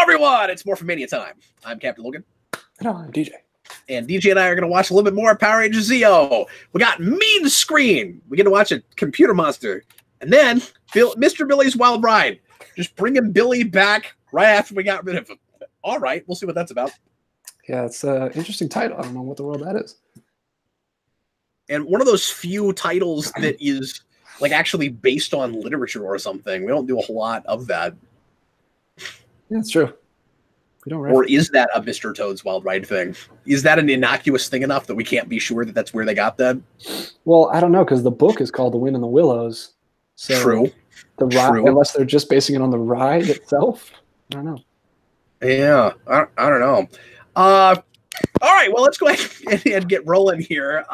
everyone, it's Morphin Mania time. I'm Captain Logan. And I'm DJ. And DJ and I are going to watch a little bit more Power Rangers Zeo. We got Mean Screen. We get to watch a computer monster. And then Mr. Billy's Wild Ride. Just bringing Billy back right after we got rid of him. All right, we'll see what that's about. Yeah, it's an interesting title. I don't know what the world that is. And one of those few titles that is like actually based on literature or something. We don't do a whole lot of that. Yeah, it's true. We don't. Or is that a Mr. Toad's Wild Ride thing? Is that an innocuous thing enough that we can't be sure that that's where they got that? Well, I don't know, because the book is called The Wind in the Willows. So True. The ride, unless they're just basing it on the ride itself. I don't know. Yeah, I don't know. All right, well, let's go ahead and get rolling here.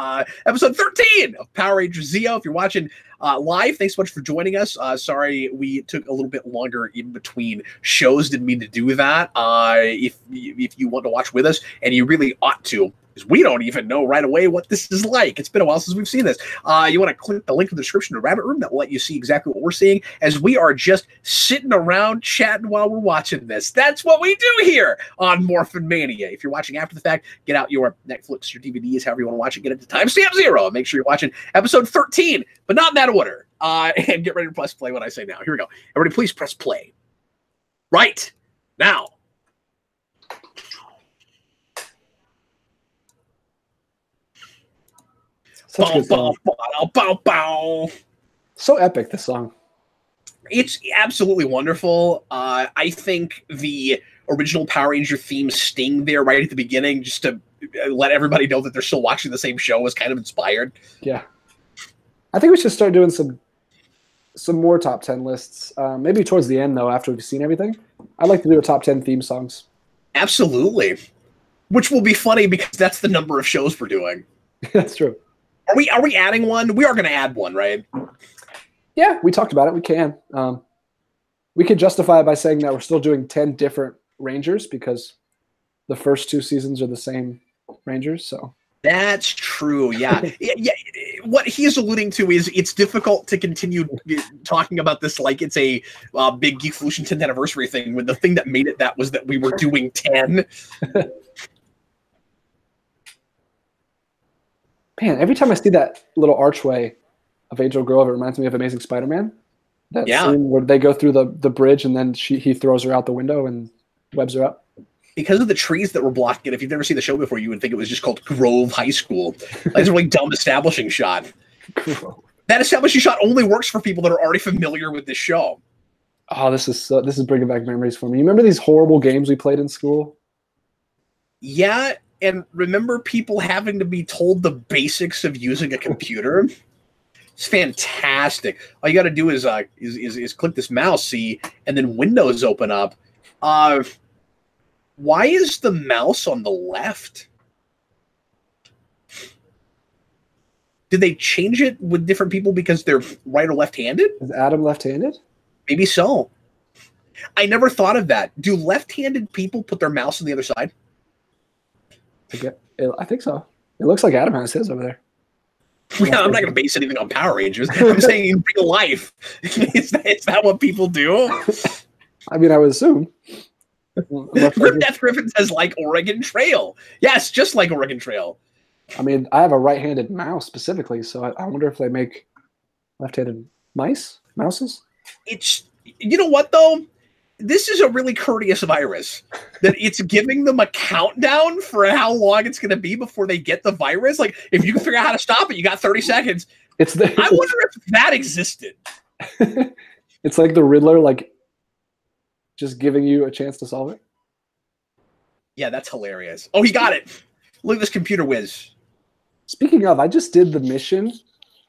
Episode 13 of Power Rangers Zeo. If you're watching live, thanks so much for joining us. Sorry we took a little bit longer in between shows. Didn't mean to do that. If you want to watch with us, and you really ought to, because we don't even know right away what this is like. It's been a while since we've seen this. You want to click the link in the description to Rabbit Room. That will let you see exactly what we're seeing as we are just sitting around chatting while we're watching this. That's what we do here on Morphin Mania. If you're watching after the fact, get out your Netflix, your DVDs, however you want to watch it. Get it to timestamp 0. Make sure you're watching episode 13, but not in that order. And get ready to press play when I say now. Here we go. Everybody, please press play. Right now. Such bow, bow, bow, bow. So epic, this song. It's absolutely wonderful. I think the original Power Ranger theme sting there right at the beginning, just to let everybody know that they're still watching the same show, was kind of inspired. Yeah. I think we should start doing some more top 10 lists. Maybe towards the end, though, after we've seen everything. I'd like to do a top 10 theme songs. Absolutely. Which will be funny because that's the number of shows we're doing. That's true. Are we adding one? We are going to add one, right? Yeah, we talked about it. We can. We could justify it by saying that we're still doing 10 different Rangers because the first 2 seasons are the same Rangers. So that's true. Yeah. Yeah. What he's alluding to is it's difficult to continue talking about this like it's a big Geek Evolution 10th anniversary thing when the thing that made it that was that we were doing 10. Man, every time I see that little archway of Angel Grove, it reminds me of Amazing Spider-Man. That scene where they go through the bridge and then he throws her out the window and webs her up. Because of the trees that were blocking it, if you've never seen the show before, you would think it was just called Grove High School. That's a really dumb establishing shot. Grove. That establishing shot only works for people that are already familiar with this show. Oh, this is bringing back memories for me. You remember these horrible games we played in school? Yeah. And remember people having to be told the basics of using a computer? It's fantastic. All you got to do is click this mouse, see, and then Windows open up. Why is the mouse on the left? Did they change it with different people because they're right or left-handed? Is Adam left-handed? Maybe so. I never thought of that. Do left-handed people put their mouse on the other side? I think so. It looks like Adam has his over there. Yeah, I'm not going to base anything on Power Rangers. I'm saying in real life. Is that what people do? I mean, I would assume. Rip Death Griffin says, like Oregon Trail. Yes, just like Oregon Trail. I mean, I have a right-handed mouse specifically, so I wonder if they make left-handed mouses? You know what, though? This is a really courteous virus that it's giving them a countdown for how long it's going to be before they get the virus. Like, if you can figure out how to stop it, you got 30 seconds. I wonder if that existed. It's like the Riddler, like, just giving you a chance to solve it. Yeah, that's hilarious. Oh, he got it. Look at this computer whiz. Speaking of, I just did the mission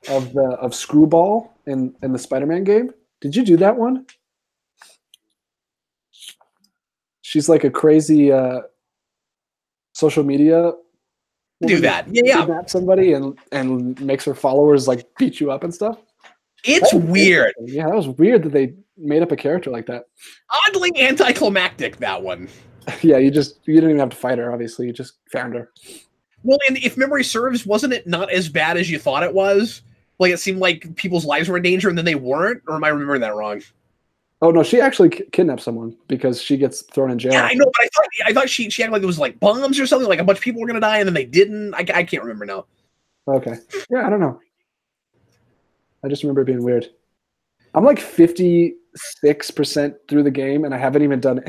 of Screwball in the Spider-Man game. Did you do that one? She's like a crazy social media. Do that. Yeah. Kidnap somebody and makes her followers like beat you up and stuff. It's weird. Yeah, that was weird that they made up a character like that. Oddly anticlimactic, that one. Yeah, you didn't even have to fight her, obviously. You just found her. Well, and if memory serves, wasn't it not as bad as you thought it was? Like, it seemed like people's lives were in danger and then they weren't? Or am I remembering that wrong? Oh no, she actually kidnapped someone because she gets thrown in jail. Yeah, I know, but I thought she acted like there was like bombs or something, like a bunch of people were gonna die and then they didn't. I can't remember now. Okay. Yeah, I don't know. I just remember it being weird. I'm like 56% through the game, and I haven't even done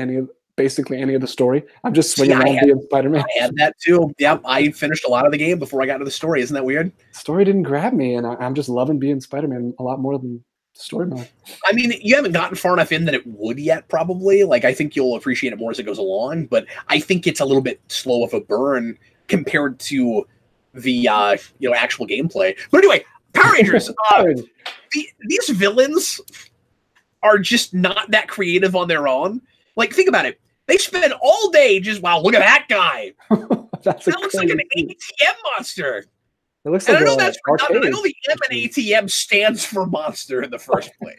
basically any of the story. I'm just swinging around being Spider-Man. I had that too. Yep, I finished a lot of the game before I got to the story. Isn't that weird? The story didn't grab me, and I'm just loving being Spider-Man a lot more than the story mode. I mean, you haven't gotten far enough in that it would yet, probably. Like, I think you'll appreciate it more as it goes along, but I think it's a little bit slow of a burn compared to the actual gameplay. But anyway, Power Rangers. These villains are just not that creative on their own. Like, think about it. They spend all day just, wow, look at that guy. That looks like an ATM monster. It looks like I know that's redundant. I know the M in ATM stands for monster in the first place.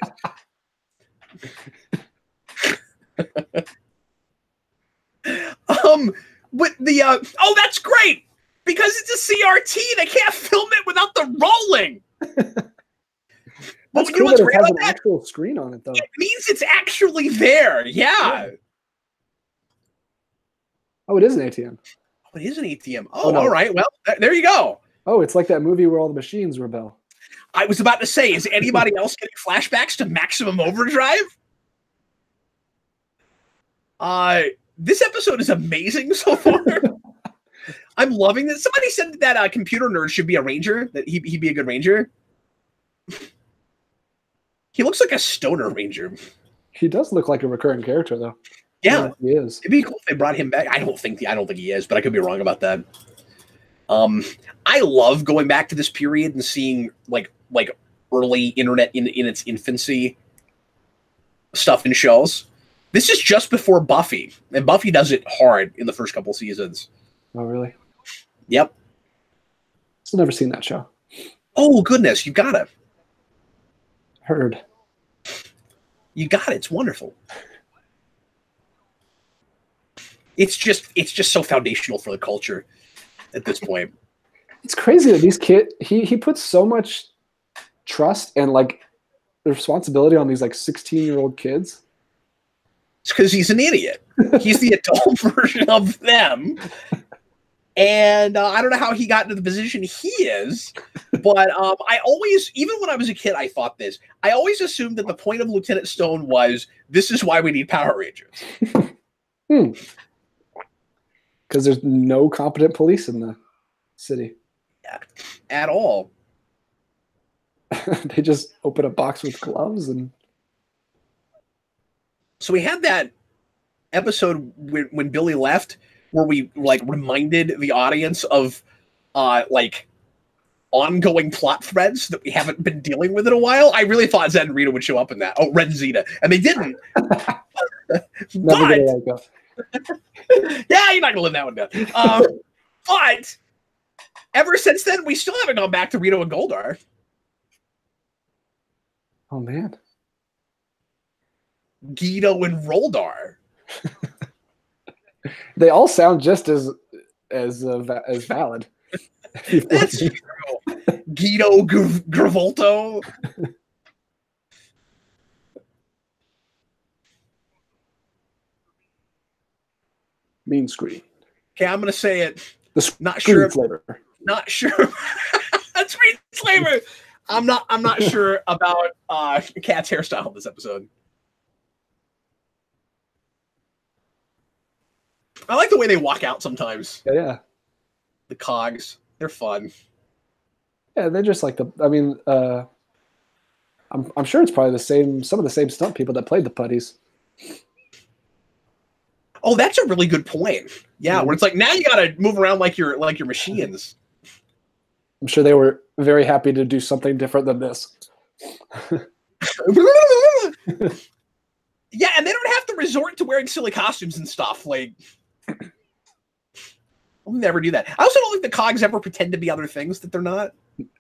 But that's great because it's a CRT. They can't film it without the rolling. That's cool that it has an actual screen on it, though. It means it's actually there. Yeah. Oh, it is an ATM. Oh, it is an ATM. Oh, no. All right. Well, there you go. Oh, it's like that movie where all the machines rebel. I was about to say, is anybody else getting flashbacks to Maximum Overdrive? This episode is amazing so far. I'm loving this. Somebody said that computer nerd should be a ranger, that he'd be a good ranger. He looks like a stoner ranger. He does look like a recurring character, though. Yeah, he is. It'd be cool if they brought him back. I don't think he is, but I could be wrong about that. I love going back to this period and seeing like early internet in its infancy stuff in shows. This is just before Buffy, and Buffy does it hard in the first couple seasons. Oh, really? Yep. I've never seen that show. Oh goodness, you got it. Heard. You got it. It's wonderful. It's just so foundational for the culture at this point. It's crazy that these kids, he puts so much trust and like the responsibility on these like 16-year-old kids. It's because he's an idiot. He's the adult version of them. And I don't know how he got into the position he is, but I always, even when I was a kid, I thought this. I always assumed that the point of Lieutenant Stone was, this is why we need Power Rangers. Because there's no competent police in the city. Yeah, at all. They just open a box with gloves and... So we had that episode when Billy left, where we like reminded the audience of like ongoing plot threads that we haven't been dealing with in a while. I really thought Zed and Rita would show up in that. Oh, Red and Zeta, and they didn't. But yeah, you're not gonna live that one down. But ever since then, we still haven't gone back to Rito and Goldar. Oh man, Guido and Roldar. They all sound just as valid. That's true. Guido Gravolto. Mean screen. Okay, I'm gonna say it. Not sure. Flavor. Not sure. That's screen flavor. I'm not sure about Kat's hairstyle in this episode. I like the way they walk out sometimes. Yeah. The cogs. They're fun. Yeah, they're just like I'm sure it's probably some of the same stunt people that played the putties. Oh, that's a really good point. Yeah, where it's like now you gotta move around like your machines. I'm sure they were very happy to do something different than this. Yeah, and they don't have to resort to wearing silly costumes and stuff. Like, I'll never do that. I also don't think the cogs ever pretend to be other things that they're not.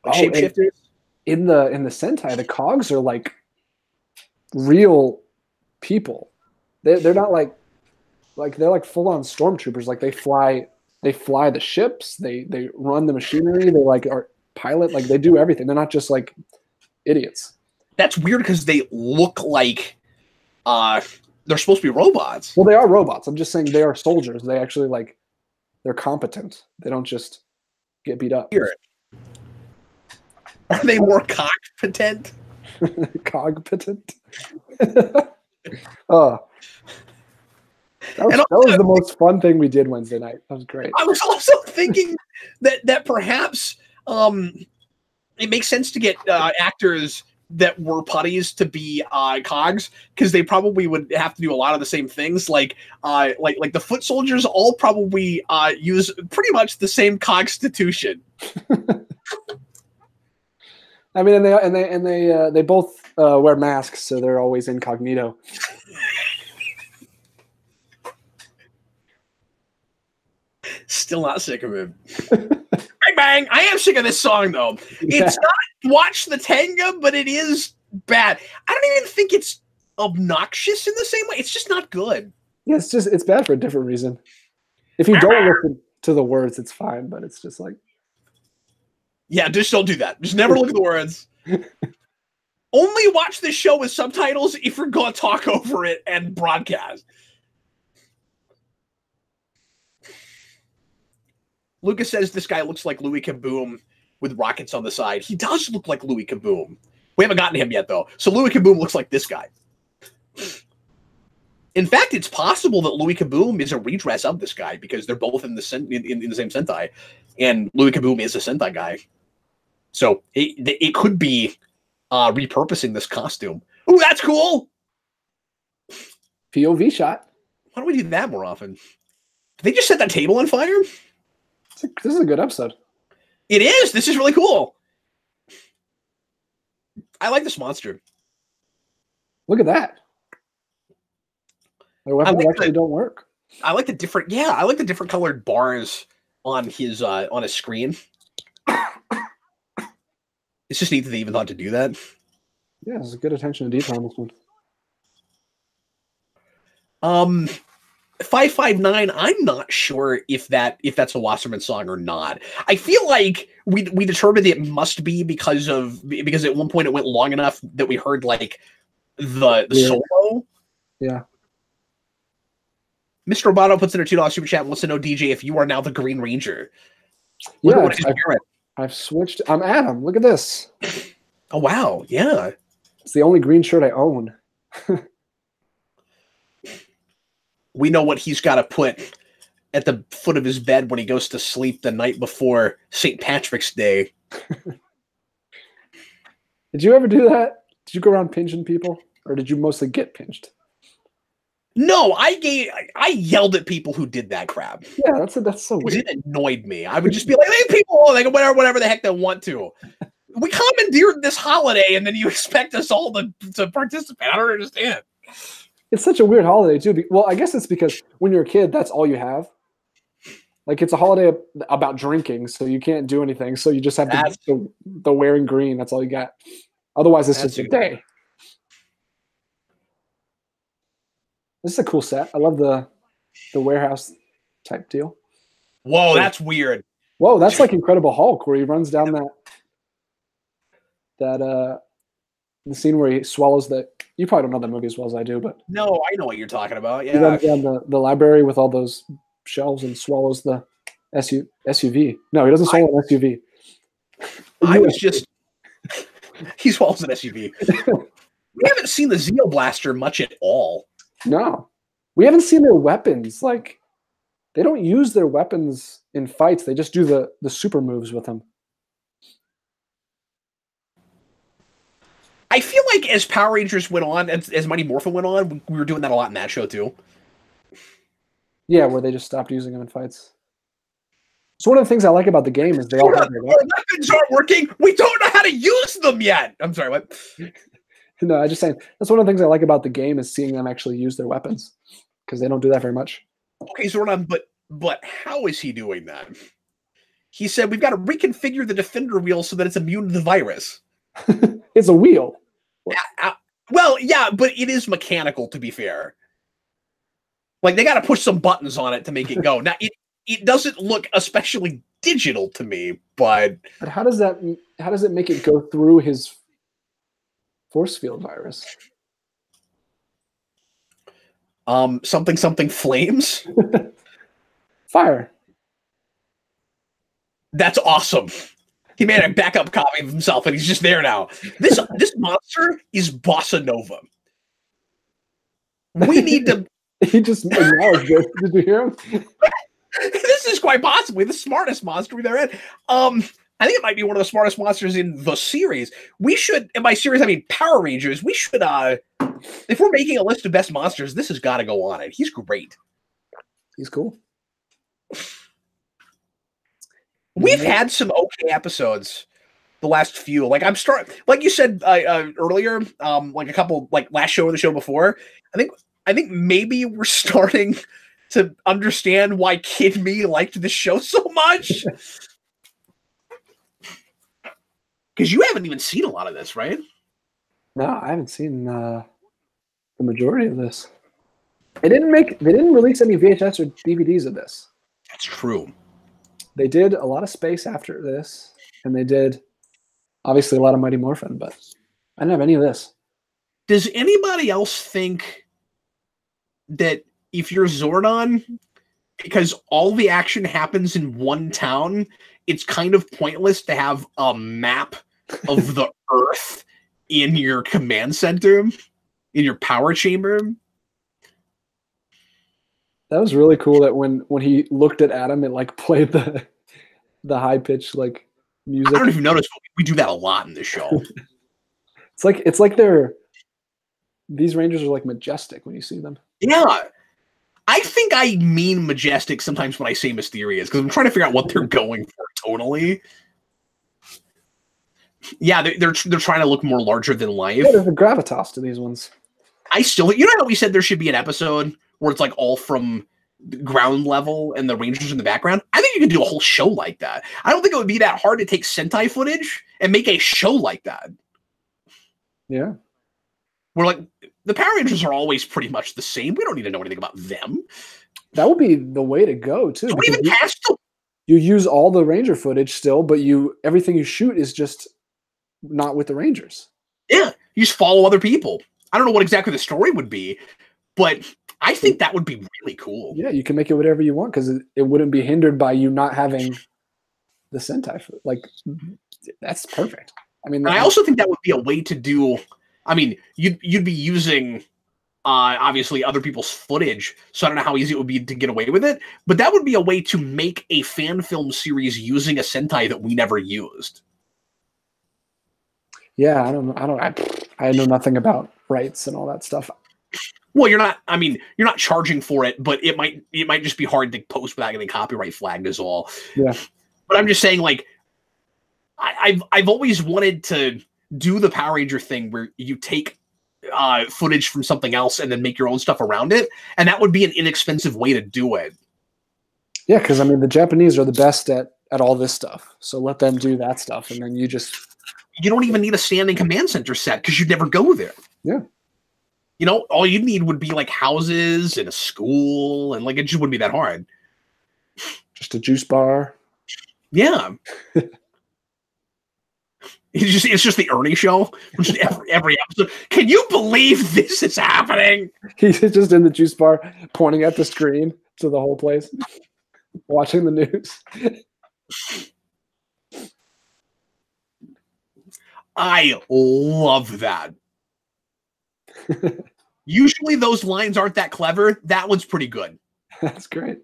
Like shapeshifters. In the Sentai, the cogs are like real people. They're not like they're like full on stormtroopers. Like they fly the ships. They run the machinery. They like are pilot. Like they do everything. They're not just like idiots. That's weird because they look like they're supposed to be robots. Well, they are robots. I'm just saying they are soldiers. They actually like they're competent. They don't just get beat up. Are they more competent? Cogpetent. Oh. That was the most fun thing we did Wednesday night. That was great. I was also thinking that perhaps it makes sense to get actors that were putties to be cogs, because they probably would have to do a lot of the same things. Like the foot soldiers all probably use pretty much the same constitution. I mean, and they both wear masks, so they're always incognito. Still not sick of him. Bang bang! I am sick of this song though. Yeah. It's not Watch the Tenga, but it is bad. I don't even think it's obnoxious in the same way. It's just not good. Yeah, it's bad for a different reason. If you don't listen to the words, it's fine, but it's just like, yeah, just don't do that. Just never look at the words. Only watch this show with subtitles if you're gonna talk over it and broadcast. Lucas says this guy looks like Louis Kaboom with rockets on the side. He does look like Louis Kaboom. We haven't gotten him yet, though. So Louis Kaboom looks like this guy. In fact, it's possible that Louis Kaboom is a redress of this guy, because they're both in the same Sentai, and Louis Kaboom is a Sentai guy. So it could be repurposing this costume. Ooh, that's cool! POV shot. Why don't we do that more often? Did they just set that table on fire? This is a good episode. It is. This is really cool. I like this monster. Look at that. Their weapons actually don't work. I like the different. Yeah, I like the different colored bars on his screen. It's just neat that they even thought to do that. Yeah, there's a good attention to detail on this one. 559, I'm not sure if that's a Wasserman song or not. I feel like we determined it must be because at one point it went long enough that we heard like the solo. Yeah. Mr. Roboto puts in a $2 super chat and wants to know, DJ, if you are now the Green Ranger. Yeah, I've switched. I'm Adam. Look at this. Oh wow, yeah. It's the only green shirt I own. We know what he's got to put at the foot of his bed when he goes to sleep the night before St. Patrick's Day. Did you ever do that? Did you go around pinching people, or did you mostly get pinched? No, I yelled at people who did that crap. Yeah, that's so weird. It annoyed me. I would just be like, "Hey, people, they can wear whatever the heck they want to." We commandeered this holiday, and then you expect us all to participate. I don't understand. It's such a weird holiday too. Well, I guess it's because when you're a kid, that's all you have. Like, it's a holiday about drinking, so you can't do anything. So you just have the wearing green. That's all you got. Otherwise, it's just a day. This is a cool set. I love the warehouse type deal. Whoa, that's weird. Whoa, that's like Incredible Hulk, where he runs down the scene where he swallows the. You probably don't know that movie as well as I do, but no, I know what you're talking about. Yeah, he runs down the library with all those shelves and swallows the SUV. No, he doesn't swallow an SUV. He swallows an SUV. We haven't seen the Zeo Blaster much at all. No, we haven't seen their weapons. Like, they don't use their weapons in fights. They just do the super moves with them. I feel like as Power Rangers went on, as Mighty Morphin went on, we were doing that a lot in that show too. Yeah, where they just stopped using them in fights. So one of the things I like about the game is they all have their weapons aren't working. We don't know how to use them yet. I'm sorry, what? No, I just saying that's one of the things I like about the game is seeing them actually use their weapons, because they don't do that very much. Okay, so we're not, but how is he doing that? He said we've got to reconfigure the defender wheel so that it's immune to the virus. It's a wheel. Well, yeah, but it is mechanical, to be fair. Like, they got to push some buttons on it to make it go. Now, it doesn't look especially digital to me, but how does it make it go through his force field virus? Something something flames. Fire. That's awesome. He made a backup copy of himself, and he's just there now. This monster is Bossa Nova. We need to. He just acknowledged it. Did you hear him? This is quite possibly the smartest monster we've ever had. I think it might be one of the smartest monsters in the series. We should, and by series I mean Power Rangers. We should, if we're making a list of best monsters, this has got to go on it. He's great. He's cool. We've had some okay episodes the last few. Like like you said earlier, like a couple, like last show or the show before. I think maybe we're starting to understand why Kid Me liked the show so much. Because you haven't even seen a lot of this, right? No, I haven't seen the majority of this. They didn't release any VHS or DVDs of this. That's true. They did a lot of Space after this, and they did obviously a lot of Mighty Morphin, but I didn't have any of this. Does anybody else think that if you're Zordon, because all the action happens in one town, it's kind of pointless to have a map of the Earth in your command center, in your power chamber? That was really cool that when he looked at Adam, it like played the high pitched like music. I don't even notice, but we do that a lot in this show. It's like these Rangers are like majestic when you see them. Yeah. I think I mean majestic sometimes when I say mysterious, because I'm trying to figure out what they're going for totally. Yeah, they're trying to look more larger than life. Yeah, there's a gravitas to these ones. You know how we said there should be an episode where it's like all from ground level and the Rangers in the background? I think you could do a whole show like that. I don't think it would be that hard to take Sentai footage and make a show like that. Yeah. Where like the Power Rangers are always pretty much the same. We don't need to know anything about them. That would be the way to go too. Don't even cast them. You use all the Ranger footage still, but everything you shoot is just not with the Rangers. Yeah, you just follow other people. I don't know what exactly the story would be, but I think that would be really cool. Yeah, you can make it whatever you want because it wouldn't be hindered by you not having the Sentai. Like, that's perfect. I mean, I also think that would be a way to do. I mean, you'd be using obviously other people's footage, so I don't know how easy it would be to get away with it. But that would be a way to make a fan film series using a Sentai that we never used. Yeah, I know nothing about rights and all that stuff. Well, you're not charging for it, but it might just be hard to post without getting copyright flagged is all. Yeah. But I'm just saying, like, I've always wanted to do the Power Ranger thing where you take footage from something else and then make your own stuff around it, and that would be an inexpensive way to do it. Yeah, because I mean the Japanese are the best at all this stuff, so let them do that stuff, and then you don't even need a standing command center set because you'd never go there. Yeah. You know, all you'd need would be like houses and a school, and like it just wouldn't be that hard. Just a juice bar. Yeah. It's just the Ernie show. Just every episode. Can you believe this is happening? He's just in the juice bar, pointing at the screen to the whole place, watching the news. I love that. Usually those lines aren't that clever. That one's pretty good. That's great.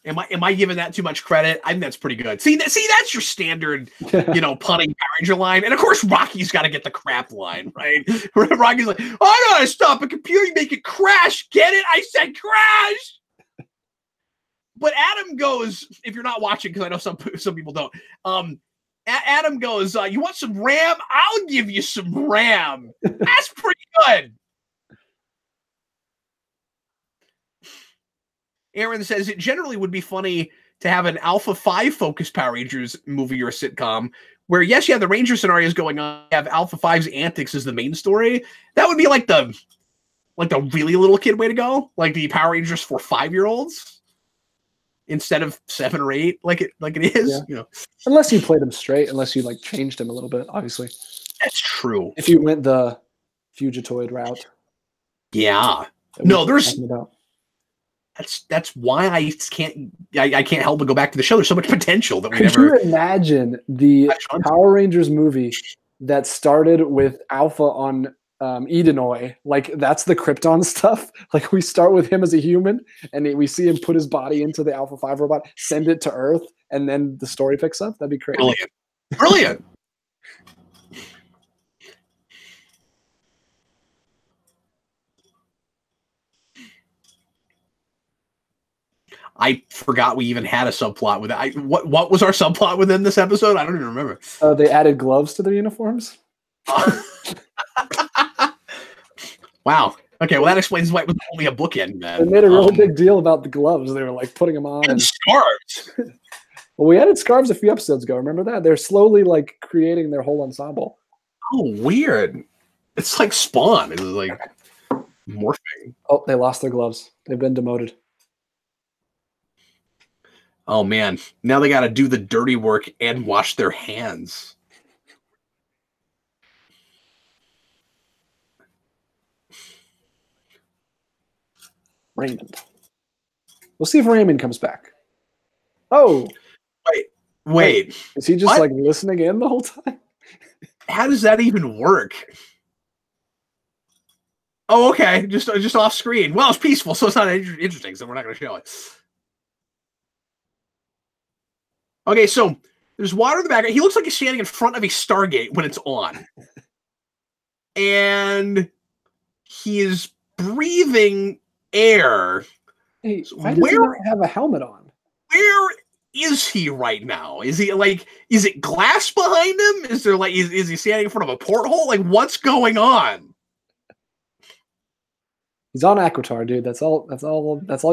Am I giving that too much credit? I think that's pretty good. See, that's your standard, punning Power Ranger line. And of course, Rocky's got to get the crap line, right? Rocky's like, I gotta stop a computer, make it crash. Get it? I said crash. But Adam goes, if you're not watching, because I know some people don't. Adam goes, you want some RAM? I'll give you some RAM. That's pretty good. Aaron says it generally would be funny to have an Alpha 5 focused Power Rangers movie or a sitcom where, yes, you have the Ranger scenarios going on, you have Alpha 5's antics as the main story. That would be like the really little kid way to go, like the Power Rangers for 5-year-olds instead of 7 or 8, like it is. Yeah. Unless you played them straight, unless you like changed them a little bit, obviously. That's true. If you went the Fugitoid route. Yeah. that we No, keep there's talking about. that's why I can't help but go back to the show. There's so much potential that we Could never you imagine the touched on. Power Rangers movie that started with Alpha on Edenoi? Like, that's the Krypton stuff. Like, we start with him as a human, and we see him put his body into the Alpha 5 robot, send it to Earth, and then the story picks up. That'd be crazy. Brilliant. Brilliant. I forgot we even had a subplot with it. What was our subplot within this episode? I don't even remember. They added gloves to their uniforms. Wow. Okay, well that explains why it was only a bookend then. They made a really big deal about the gloves. They were like putting them on. And scarves. Well, we added scarves a few episodes ago. Remember that? They're slowly like creating their whole ensemble. Oh, weird. It's like Spawn. It's like morphing. Oh, they lost their gloves. They've been demoted. Oh man. Now they gotta do the dirty work and wash their hands. Raymond. We'll see if Raymond comes back. Oh, Wait. is he just like listening in the whole time? How does that even work? Oh, okay. Just off screen. Well, it's peaceful, so it's not interesting, so we're not going to show it. Okay, so there's water in the background. He looks like he's standing in front of a Stargate when it's on. And he is breathing air. Hey, why does he not have a helmet on? Where is he right now? Is he like, is it glass behind him? Is there like, is he standing in front of a porthole? Like, what's going on? He's on Aquitar, dude. That's all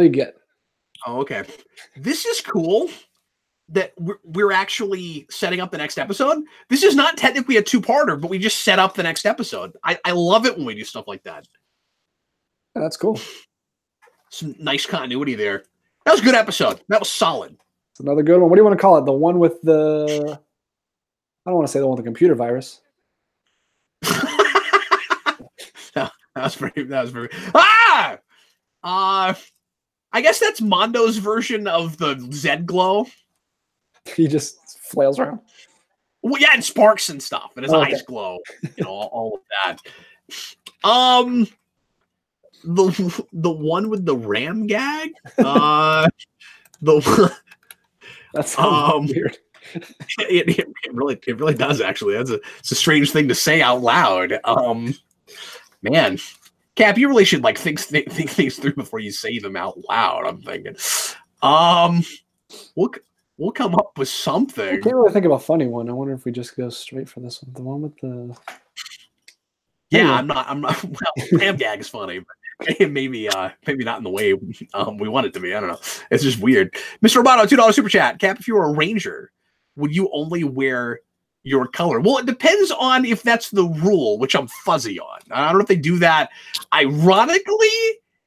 you get. Oh, okay. This is cool that we're actually setting up the next episode. This is not technically a two-parter, but we just set up the next episode. I love it when we do stuff like that. Yeah, that's cool. Some nice continuity there. That was a good episode. That was solid. It's another good one. What do you want to call it? The one with the... I don't want to say the one with the computer virus. That was very. Ah! I guess that's Mondo's version of the Zed glow. He just flails around. Well, yeah, and sparks and stuff, and his eyes glow. You know, all of that. The one with the ram gag. That sounds weird. It really does actually. It's a strange thing to say out loud. Man, Cap, you really should like think things through before you say them out loud. I'm thinking. We'll come up with something. I can't really think of a funny one. I wonder if we just go straight for this one. The one with the. Yeah, I'm not. Well, ram gag is funny, but maybe not in the way we want it to be. I don't know. It's just weird. Mr. Roboto, $2 super chat. Cap, if you were a ranger, would you only wear your color? Well, it depends on if that's the rule, which I'm fuzzy on. I don't know if they do that ironically,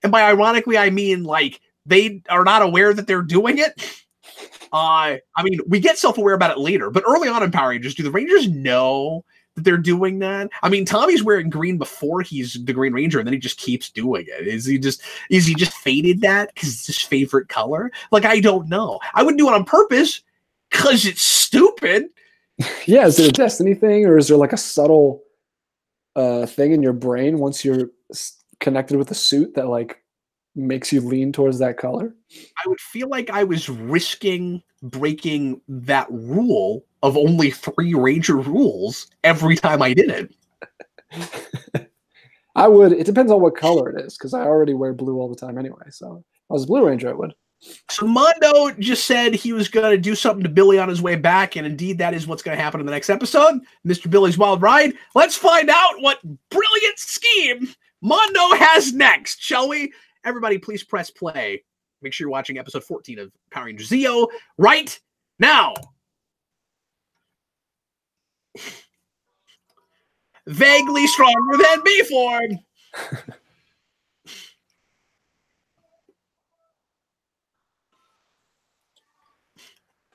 and by ironically I mean like they are not aware that they're doing it. I mean, we get self-aware about it later, but early on in Power Rangers, do the Rangers know that they're doing that? I mean, Tommy's wearing green before he's the Green Ranger, and then he just keeps doing it. Is he just faded that because it's his favorite color? Like, I don't know. I wouldn't do it on purpose because it's stupid. Yeah, is it a destiny thing, or is there like a subtle thing in your brain once you're connected with the suit that like makes you lean towards that color? I would feel like I was risking breaking that rule of only 3 Ranger rules every time I did it. I would. It depends on what color it is, because I already wear blue all the time anyway. So if I was a Blue Ranger, I would. So Mondo just said he was going to do something to Billy on his way back, and indeed that is what's going to happen in the next episode, Mr. Billy's Wild Ride. Let's find out what brilliant scheme Mondo has next, shall we? Everybody, please press play. Make sure you're watching episode 14 of Power Rangers Zeo right now. Vaguely stronger than before.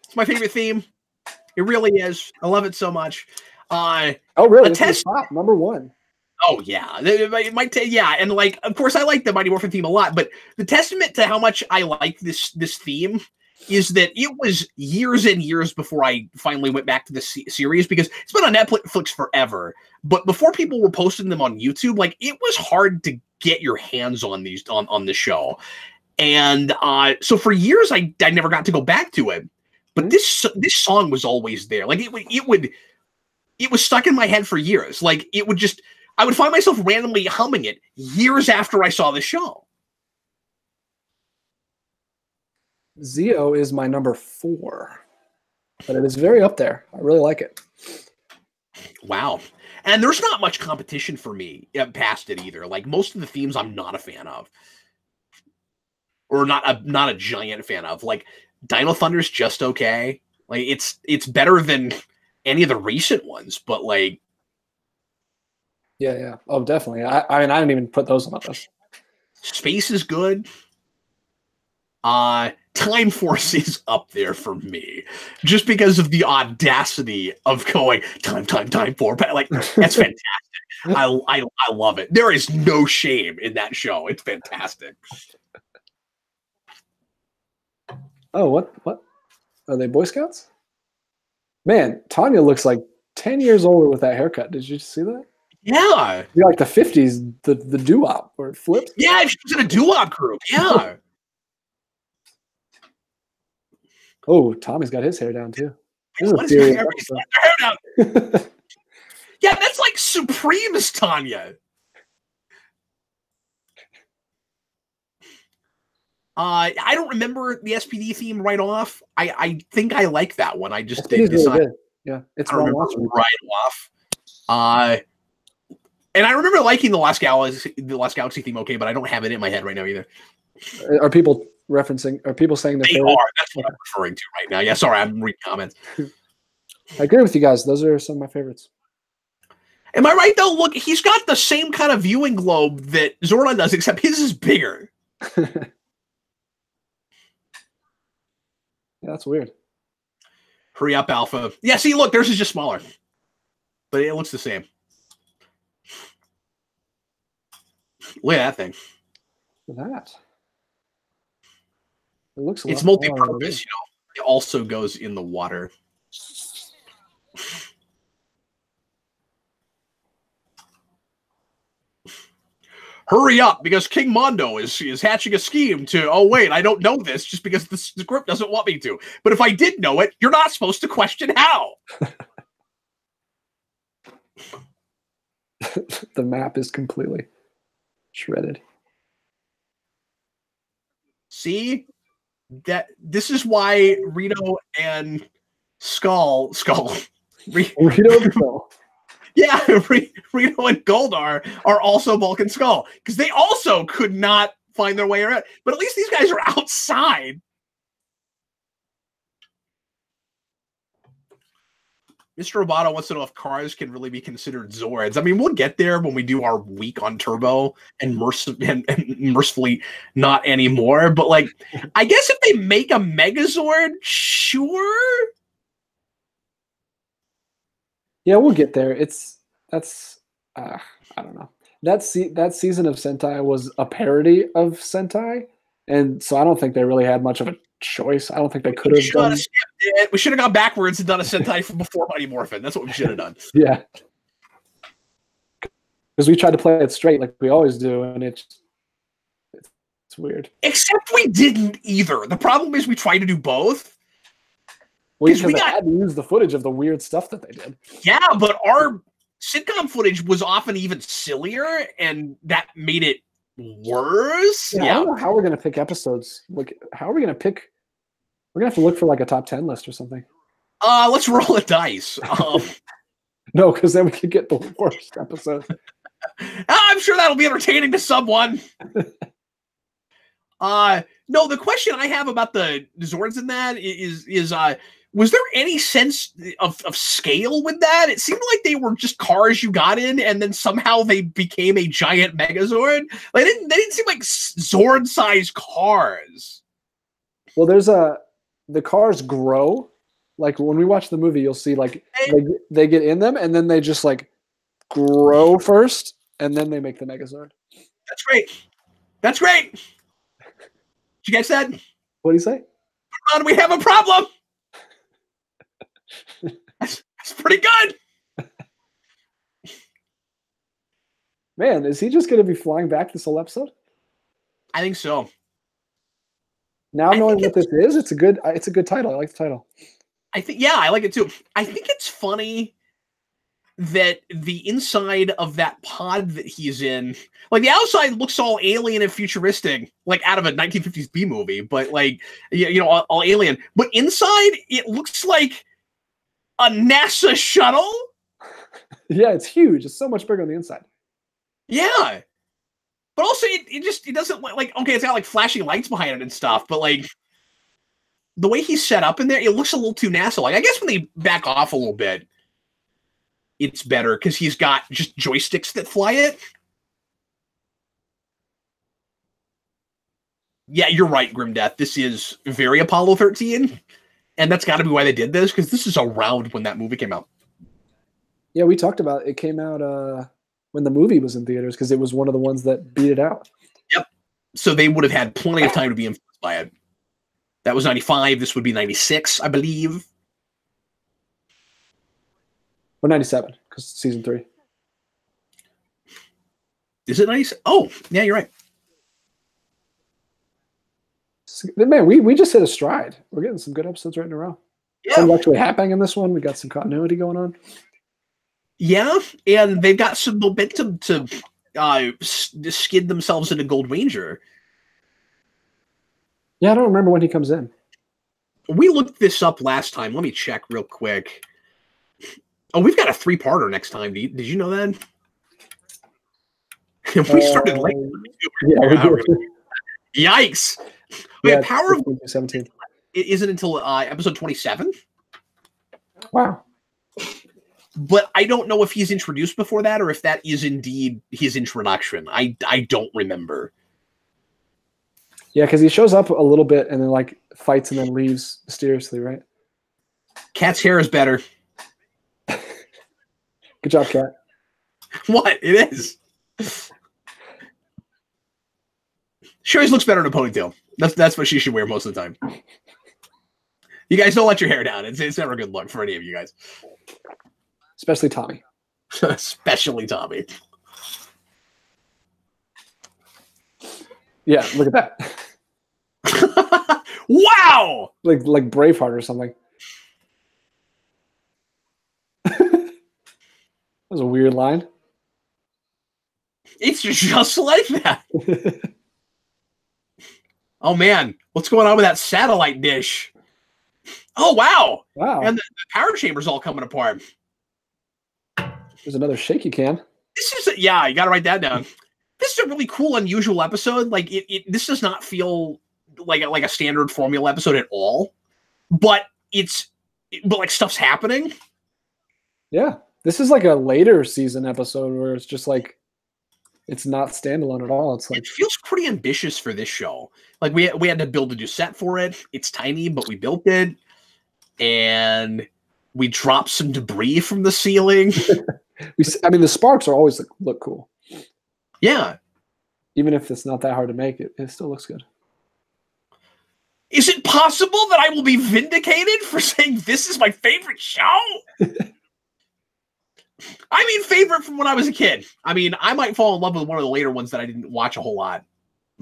It's my favorite theme. It really is. I love it so much. Oh, really? This is top number 1. Oh yeah, it might take yeah, and like of course I like the Mighty Morphin theme a lot, but the testament to how much I like this theme is that it was years and years before I finally went back to the series because it's been on Netflix forever. But before people were posting them on YouTube, like it was hard to get your hands on these on the show, and so for years I never got to go back to it. But this song was always there, like it was stuck in my head for years, like it would just. I would find myself randomly humming it years after I saw the show. Zio is my number 4, but it is very up there. I really like it. Wow. And there's not much competition for me past it either. Like most of the themes I'm not a fan of. Or not a giant fan of. Like Dino Thunder's just okay. Like it's better than any of the recent ones, but like yeah. Oh, definitely. I mean, I didn't even put those on my list. Space is good. Time Force is up there for me, just because of the audacity of going time for like that's fantastic. I love it. There is no shame in that show. It's fantastic. Oh, what are they? Boy Scouts? Man, Tanya looks like 10 years older with that haircut. Did you see that? Yeah, you're like the 50s, the doo-wop where it flips. Yeah, she was in a doo-wop group. Yeah. Oh, Tommy's got his hair down too. What is her hair down? Yeah, that's like Supreme's Tanya. I don't remember the SPD theme right off. I think I like that one. I just didn't decide. Really good. Yeah, it's right off. And I remember liking the Last Galaxy theme, okay, but I don't have it in my head right now either. Are people referencing? Are people saying that they are? That's what I'm referring to right now. Yeah, sorry, I'm reading comments. I agree with you guys. Those are some of my favorites. Am I right though? Look, he's got the same kind of viewing globe that Zordon does, except his is bigger. Yeah, that's weird. Hurry up, Alpha. Yeah, see, look, theirs is just smaller, but it looks the same. Look at that thing. Look at that. It looks. It's multi-purpose. You know, it also goes in the water. Hurry up, because King Mondo is hatching a scheme to, oh, wait, I don't know this just because the script doesn't want me to. But if I did know it, you're not supposed to question how. The map is completely shredded. See? This is why Rito and Skull. Rito and Skull. Yeah, Rito and Goldar are also Bulk and Skull because they also could not find their way around. But at least these guys are outside. Mr. Roboto wants to know if cars can really be considered Zords. I mean, we'll get there when we do our week on Turbo and mercifully not anymore. But like, I guess if they make a Megazord, sure. Yeah, we'll get there. I don't know. That season of Sentai was a parody of Sentai, and so I don't think they really had much of a choice. I don't think they could have done. We should have gone backwards and done a Sentai from before Mighty Morphin. That's what we should have done. Yeah, because we tried to play it straight like we always do, and it's weird. Except we didn't either. The problem is we tried to do both. Well, because we had to use the footage of the weird stuff that they did. Yeah, but our sitcom footage was often even sillier, and that made it worse. Yeah. I don't know how we're going to pick episodes. Like, how are we going to pick? We're going to have to look for like a top 10 list or something. Let's roll a dice. No, because then we could get the worst episode. I'm sure that'll be entertaining to someone. No, the question I have about the Zords in that is was there any sense of scale with that? It seemed like they were just cars you got in, and then somehow they became a giant Megazord. Like, they didn't seem like Zord-sized cars. Well, the cars grow. Like when we watch the movie, you'll see like they get in them, and then they just like grow first, and then they make the Megazord. That's great. That's great. Did you guys that? What do you say? We have a problem. That's pretty good. Man, is he just going to be flying back this whole episode? I think so. Now knowing what this is, it's a good title. I like the title. I like it too. I think it's funny that the inside of that pod that he's in, like the outside looks all alien and futuristic, like out of a 1950s B movie, but like, all alien. But inside, it looks like a NASA shuttle. Yeah, it's huge. It's so much bigger on the inside. Yeah. But also, it doesn't like, okay, it's got like flashing lights behind it and stuff, but like the way he's set up in there, it looks a little too NASA-like. I guess when they back off a little bit, it's better because he's got just joysticks that fly it. Yeah, you're right, Grim Death. This is very Apollo 13, and that's got to be why they did this, because this is around when that movie came out. Yeah, we talked about it. Came out when the movie was in theaters because it was one of the ones that beat it out. Yep. So they would have had plenty of time to be influenced by it. That was 95. This would be 96, I believe. Or 97, because season 3. Is it 96? Oh, yeah, you're right. Man, we just hit a stride. We're getting some good episodes right in a row. Yeah. Something actually happening in this one. We got some continuity going on. Yeah, and they've got some momentum to skid themselves into Gold Ranger. Yeah, I don't remember when he comes in. We looked this up last time. Let me check real quick. Oh, we've got a 3-parter next time. Did you know that? We started late. Yeah, we did. Yikes. Yeah, Power of 17. It isn't until episode 27. Wow. But I don't know if he's introduced before that or if that is indeed his introduction. I don't remember. Yeah, because he shows up a little bit and then like fights and then leaves mysteriously, right? Cat's hair is better. Good job, Cat. What? It is. She always looks better in a ponytail. That's what she should wear most of the time. You guys don't let your hair down. It's never a good look for any of you guys. Especially Tommy. Especially Tommy. Yeah, look at that. Wow! Like Braveheart or something. That was a weird line. It's just like that. Oh, man. What's going on with that satellite dish? Oh, wow. Wow. And the power chamber's all coming apart. There's another shaky can. This is, yeah, you got to write that down. This is a really cool, unusual episode. Like, this does not feel like a standard Formula episode at all. But like stuff's happening. Yeah. This is like a later season episode where it's just like, it's not standalone at all. It's like, it feels pretty ambitious for this show. Like we had to build a new set for it. It's tiny, but we built it. And we dropped some debris from the ceiling. I mean, the sparks are always look cool. Yeah. Even if it's not that hard to make, it still looks good. Is it possible that I will be vindicated for saying this is my favorite show? I mean, favorite from when I was a kid. I mean, I might fall in love with one of the later ones that I didn't watch a whole lot.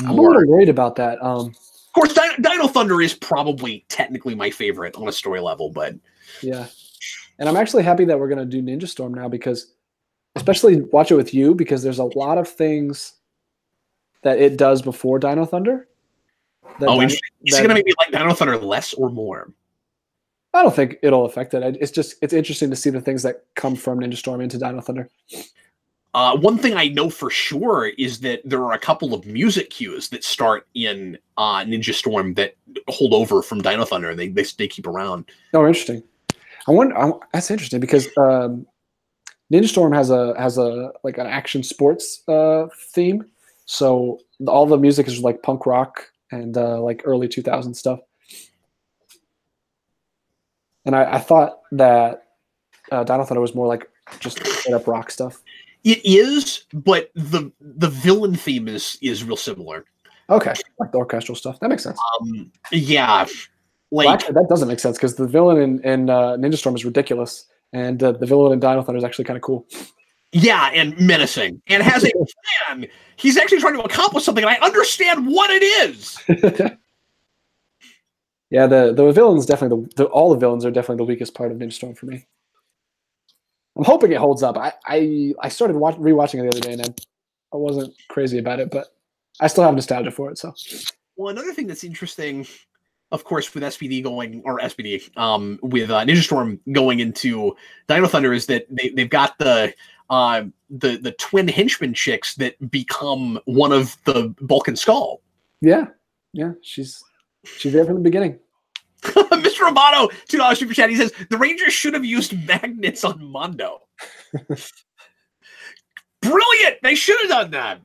I'm a little worried about that. Of course, Dino Thunder is probably technically my favorite on a story level, but yeah. And I'm actually happy that we're going to do Ninja Storm now because, especially watch it with you, because there's a lot of things that it does before Dino Thunder. Is it going to make me like Dino Thunder less or more? I don't think it'll affect it. It's interesting to see the things that come from Ninja Storm into Dino Thunder. One thing I know for sure is that there are a couple of music cues that start in Ninja Storm that hold over from Dino Thunder, and they keep around. Oh, interesting. I wonder. That's interesting because Ninja Storm has a like an action sports theme, so all the music is like punk rock and like early 2000s stuff. And I thought that Dino Thunder was more like just straight up rock stuff. It is, but the villain theme is real similar. Okay, like the orchestral stuff. That makes sense. Yeah, like well, actually, that doesn't make sense because the villain in Ninja Storm is ridiculous, and the villain in Dino Thunder is actually kind of cool. Yeah, and menacing, and has a plan. He's actually trying to accomplish something, and I understand what it is. Yeah, the villains definitely all the villains are definitely the weakest part of Ninja Storm for me. I'm hoping it holds up. I started rewatching it the other day, and I wasn't crazy about it, but I still have nostalgia for it. So, well, another thing that's interesting, of course, with SPD going or SPD, with Ninja Storm going into Dino Thunder, is that they've got the twin henchman chicks that become one of the Vulcan Skull. Yeah, she's there from the beginning. Mr. Romano, $2 super chat. He says the Rangers should have used magnets on Mondo. Brilliant! They should have done that.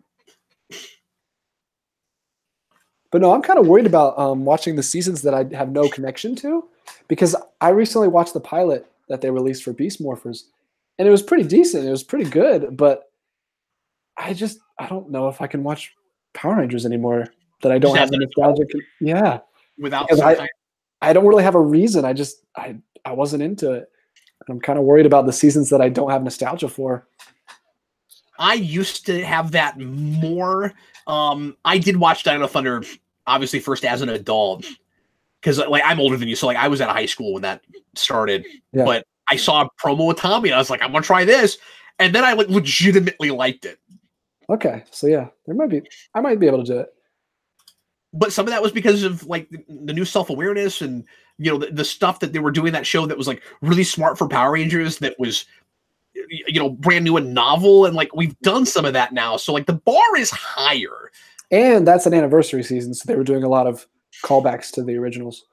But no, I'm kind of worried about watching the seasons that I have no connection to, because I recently watched the pilot that they released for Beast Morphers, and it was pretty decent. It was pretty good, but I don't know if I can watch Power Rangers anymore that I don't have the nostalgic. Yeah, without I don't really have a reason. I wasn't into it. I'm kind of worried about the seasons that I don't have nostalgia for. I used to have that more. I did watch Dino Thunder, obviously, first as an adult, because like I'm older than you, so like I was at high school when that started. Yeah. But I saw a promo with Tommy, and I was like, I'm gonna try this, and then I like legitimately liked it. Okay, so yeah, I might be able to do it. But some of that was because of like the new self-awareness and the stuff that they were doing that show that was like really smart for Power Rangers, that was brand new and novel, and like we've done some of that now, so like the bar is higher. And that's an anniversary season, so they were doing a lot of callbacks to the originals.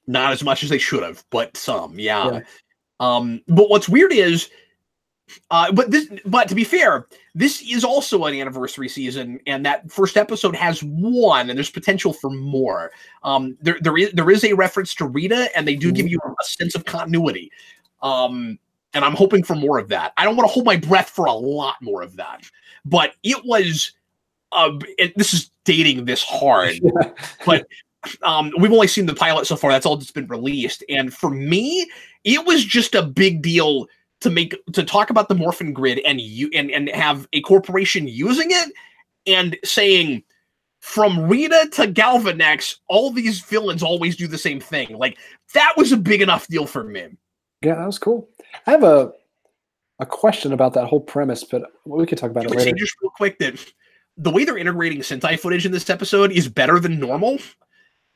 Not as much as they should have, but some, yeah. But what's weird is but to be fair, this is also an anniversary season, and that first episode has one, and there's potential for more. There is a reference to Rita, and they do give you a sense of continuity. And I'm hoping for more of that. I don't want to hold my breath for a lot more of that, but it was. This is dating this hard, but we've only seen the pilot so far. That's all that's been released, and for me, it was just a big deal to talk about the Morphin grid and have a corporation using it and saying from Rita to Galvanex, all these villains always do the same thing. Like that was a big enough deal for me. Yeah, that was cool. I have a question about that whole premise, but we could talk about it later. Just real quick, that the way they're integrating Sentai footage in this episode is better than normal,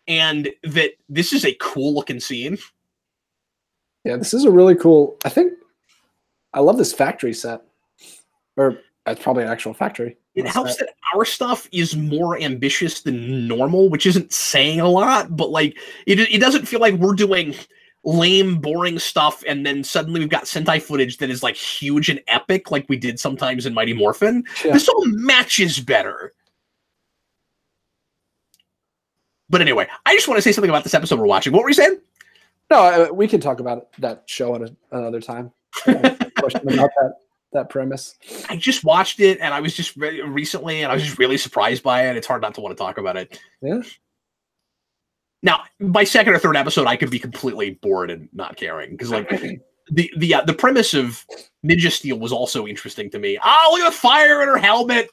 and that this is a cool looking scene. Yeah, this is a really cool. I love this factory set, or it's probably an actual factory. It helps that our stuff is more ambitious than normal, which isn't saying a lot, but like it doesn't feel like we're doing lame, boring stuff, and then suddenly we've got Sentai footage that is like huge and epic, like we did sometimes in Mighty Morphin. Yeah. This all matches better. But anyway, I just want to say something about this episode we're watching. What were you saying? No, we can talk about that show at another time. Question about that premise. I just watched it, and I was just recently, and I was just really surprised by it. It's hard not to want to talk about it. Yeah. Now, by second or third episode, I could be completely bored and not caring, because like the premise of Ninja Steel was also interesting to me. Oh, look at the fire in her helmet.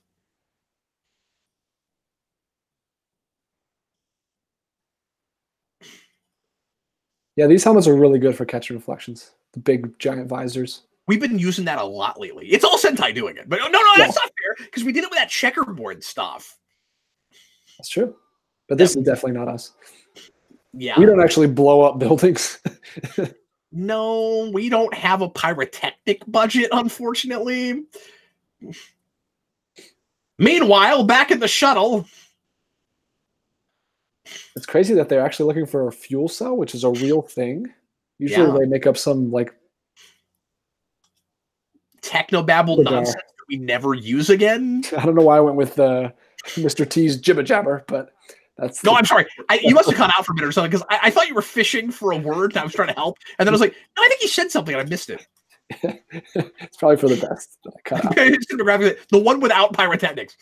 Yeah, these helmets are really good for catching reflections. The big giant visors. We've been using that a lot lately. It's all Sentai doing it, but no, that's not fair, because we did it with that checkerboard stuff. That's true, but this is definitely not us. Yeah, we don't actually blow up buildings. No, we don't have a pyrotechnic budget, unfortunately. Meanwhile, back in the shuttle. It's crazy that they're actually looking for a fuel cell, which is a real thing. Usually they make up some like technobabble nonsense that we never use again. I don't know why I went with Mr. T's jibber jabber, but that's I'm sorry. You must have cut out for a minute or something, because I thought you were fishing for a word and I was trying to help, and then I was like, no, I think he said something and I missed it. It's probably for the best that I cut out. The one without pyrotechnics.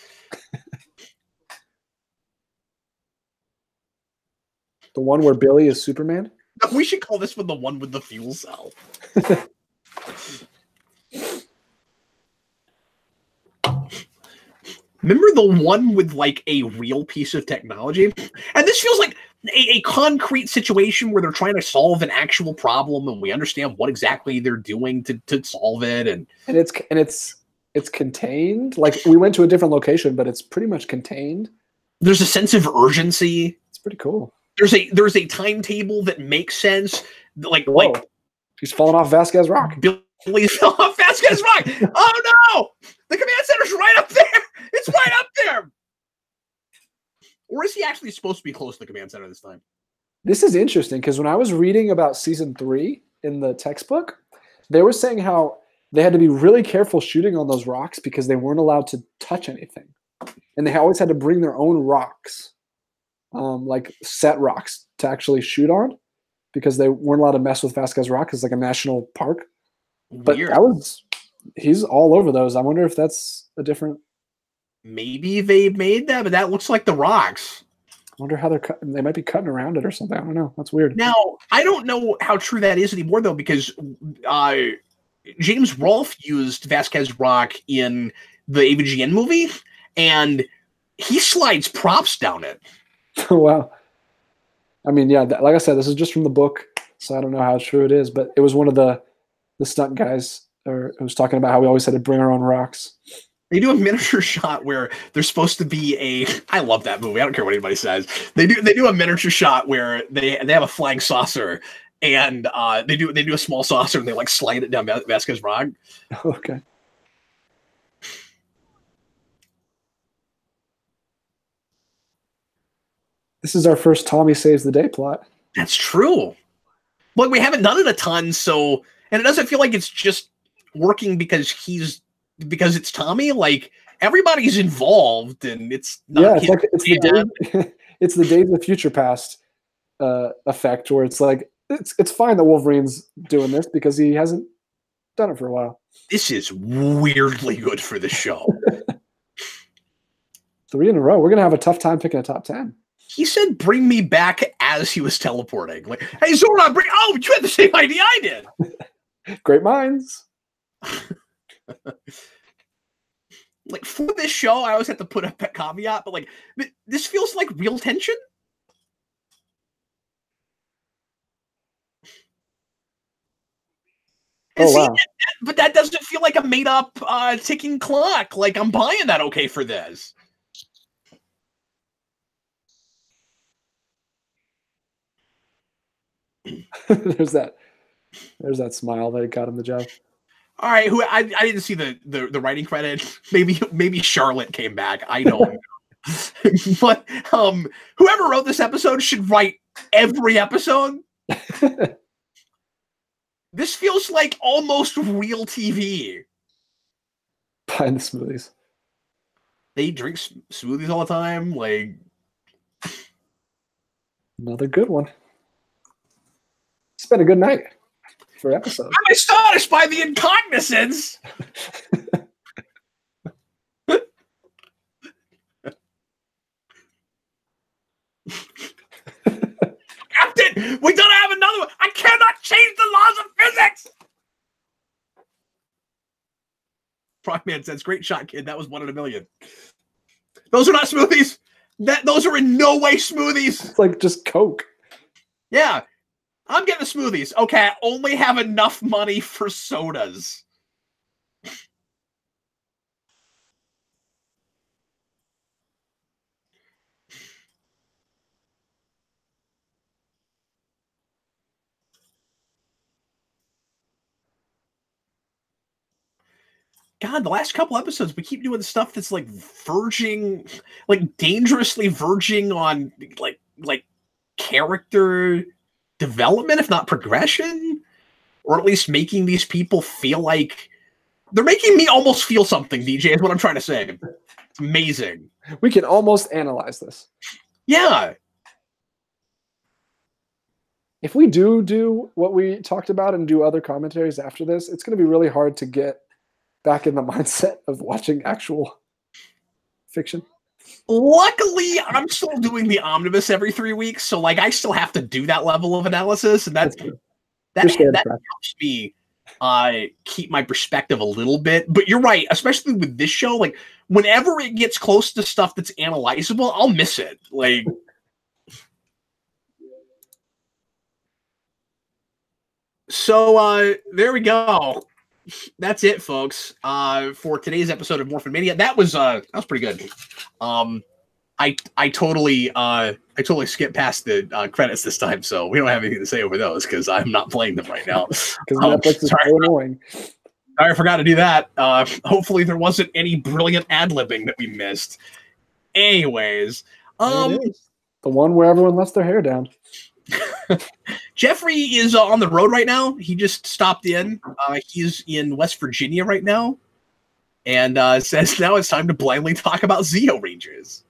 The one where Billy is Superman? We should call this one the one with the fuel cell. Remember the one with like a real piece of technology? And this feels like a concrete situation where they're trying to solve an actual problem, and we understand what exactly they're doing to solve it. And it's contained. Like, we went to a different location, but it's pretty much contained. There's a sense of urgency. It's pretty cool. There's a timetable that makes sense. Like he's falling off Vasquez Rock. Billy's falling off Vasquez Rock. Oh no! The command center's right up there. It's right up there. Or is he actually supposed to be close to the command center this time? This is interesting because when I was reading about season 3 in the textbook, they were saying how they had to be really careful shooting on those rocks because they weren't allowed to touch anything, and they always had to bring their own rocks. Like set rocks to actually shoot on because they weren't allowed to mess with Vasquez Rock. It's like a national park. But he's all over those. I wonder if that's a different. Maybe they made that, but that looks like the rocks. I wonder how they might be cutting around it or something. I don't know. That's weird. Now, I don't know how true that is anymore though, because James Rolfe used Vasquez Rock in the AVGN movie, and he slides props down it. Oh, wow. I mean, yeah, like I said, this is just from the book, so I don't know how true it is, but it was one of the stunt guys who was talking about how we always had to bring our own rocks. They do a miniature shot where there's supposed to be I love that movie. I don't care what anybody says. They do a miniature shot where they have a flying saucer, and they do a small saucer and they like slide it down Vasquez Rock. Okay. This is our first Tommy Saves the Day plot. That's true. But we haven't done it a ton, and it doesn't feel like it's just working because it's Tommy. Like, everybody's involved, and it's not. Yeah, it's the Days of the Future Past effect, where it's like it's fine that Wolverine's doing this because he hasn't done it for a while. This is weirdly good for the show. 3 in a row. We're gonna have a tough time picking a top 10. He said, "Bring me back" as he was teleporting. Like, hey, Zordon, bring. Oh, you had the same idea I did. Great minds. Like, for this show, I always have to put up a caveat, but like, this feels like real tension. Oh, wow. But that doesn't feel like a made-up ticking clock. Like, I'm buying that okay for this. There's that smile that got him the job. All right, I didn't see the writing credit. Maybe Charlotte came back. I don't know. But whoever wrote this episode should write every episode. This feels like almost real TV. Buying the smoothies. They drink smoothies all the time. Like, another good one. It's been a good night for episode. I'm astonished by the incognizance. Captain, we don't have another one. I cannot change the laws of physics. Frogman says, "Great shot, kid. That was 1 in a million." Those are not smoothies. Those are in no way smoothies. It's like just Coke. Yeah. I'm getting the smoothies. Okay, I only have enough money for sodas. God, the last couple episodes, we keep doing stuff that's like verging, like dangerously verging on like character development, if not progression, or at least making these people feel like they're making me almost feel something. DJ is what I'm trying to say. It's amazing. We can almost analyze this. Yeah. if we do what we talked about and do other commentaries after this, it's going to be really hard to get back in the mindset of watching actual fiction. Luckily, I'm still doing the omnibus every 3 weeks, so like I still have to do that level of analysis, and that helps me keep my perspective a little bit. But you're right, especially with this show. Like whenever it gets close to stuff that's analyzable, I'll miss it. Like. So there we go. That's it, folks. For today's episode of Morphin Mania. That was pretty good. I totally skipped past the credits this time, so we don't have anything to say over those because I'm not playing them right now. Because Netflix is so annoying. I forgot to do that. Hopefully there wasn't any brilliant ad-libbing that we missed. Anyways, the one where everyone lets their hair down. Jeffrey is on the road right now. He just stopped in. He's in West Virginia right now, and says now it's time to blindly talk about Zeo Rangers.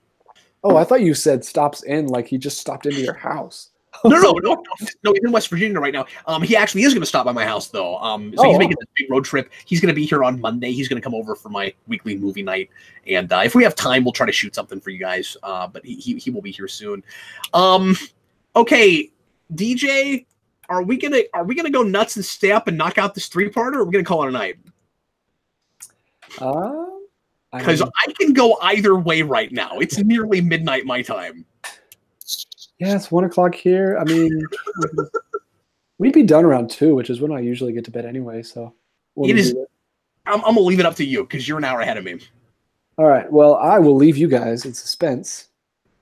Oh, I thought you said stops in like he just stopped into your house. No, he's in West Virginia right now. He actually is going to stop by my house though. So he's making this big road trip. He's going to be here on Monday. He's going to come over for my weekly movie night, and if we have time, we'll try to shoot something for you guys. But he will be here soon. Okay, DJ, are we gonna go nuts and stay up and knock out this 3-parter, or are we gonna call it a night? Because I can go either way right now. It's nearly midnight my time. Yeah, it's 1 o'clock here. I mean, we'd be done around 2, which is when I usually get to bed anyway. So it is. I'm gonna leave it up to you because you're an hour ahead of me. All right. Well, I will leave you guys in suspense.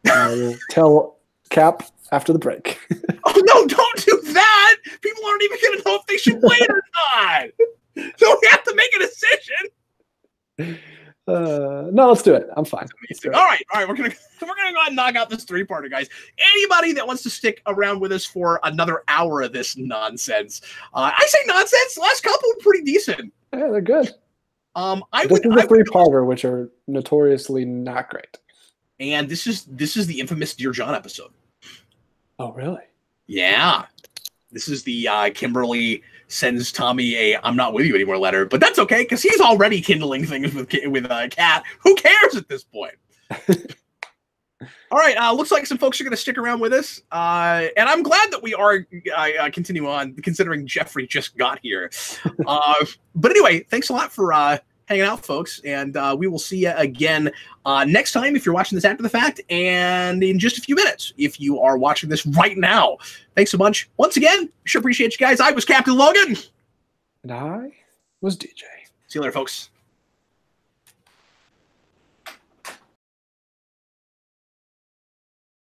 I will tell Cap after the break. Oh no! Don't do that. People aren't even gonna know if they should wait or not. So we have to make a decision. No, let's do it. I'm fine. All right. We're gonna go ahead and knock out this 3-parter, guys. Anybody that wants to stick around with us for another hour of this nonsense, I say nonsense. The last couple were pretty decent. Yeah, they're good. This is a 3-parter, which are notoriously not great. And this is the infamous Dear John episode. Oh, really? Yeah. This is the Kimberly sends Tommy a "I'm not with you anymore" letter, but that's okay because he's already kindling things with Kat. Who cares at this point? All right, looks like some folks are going to stick around with us, and I'm glad that we are continue on, considering Jeffrey just got here. But anyway, thanks a lot for hanging out, folks, and we will see you again next time if you're watching this after the fact, and in just a few minutes if you are watching this right now. Thanks so much. Once again, sure appreciate you guys. I was Captain Logan. And I was DJ. See you later, folks.